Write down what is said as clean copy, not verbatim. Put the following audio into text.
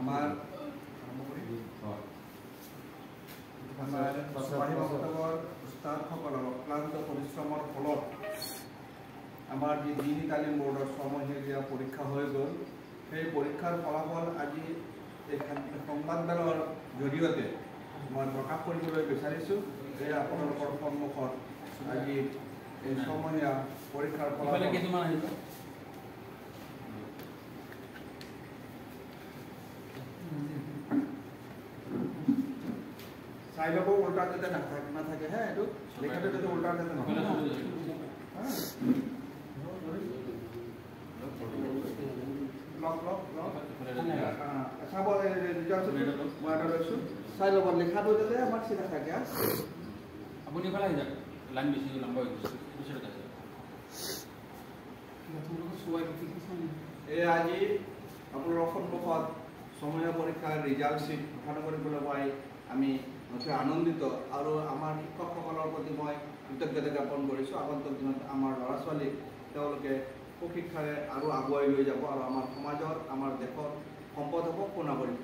আমাৰ উস্তাদসকলৰ অক্লান্ত পৰিশ্ৰমৰ ফলত আমাৰ যি দিনী তালিম বোৰ্ডৰ ছমহীয়া পৰীক্ষা হৈ গ'ল সেই পৰীক্ষাৰ ফলাফল আজি এই সংবাদমেলৰ জৰিয়তে মই প্ৰকাশ কৰিবলৈ বিচাৰিছোঁ যে আপোনালোকৰ সন্মুখত আজি এই ছমহীয়া পৰীক্ষাৰ ফলাফল চাই ল'ব উল্টা যাতে নাথাকে হ্যাঁ এইটো লেখাটো যাতে উল্টা যাতে নহয় চাব মই এটা লৈছোঁ চাই ল'ব লেখাটো যাতে আমাৰ চিধা থাকে আপুনি ক'লে আহি যাওক লাইন বেছি লম্বা হৈ গৈছে এই আজি আপোনালোকৰ সন্মুখত ছমহীয়া পৰীক্ষাৰ ৰিজাল্ট শ্বীট ঘোষণা কৰিবলৈ পাই আমি নথৈ আনন্দিত আৰু আমাৰ শিক্ষকসকলৰ প্ৰতি মই কৃতজ্ঞতা জ্ঞাপন কৰিছোঁ আগন্তুক দিনত আমাৰ ল'ৰা ছোৱালীক তেওঁলোকে সুশিক্ষাৰে আৰু আগুৱাই লৈ যাব আৰু আমাৰ সমাজৰ আমাৰ দেশৰ সম্পদ হ'ব সুনাগৰিক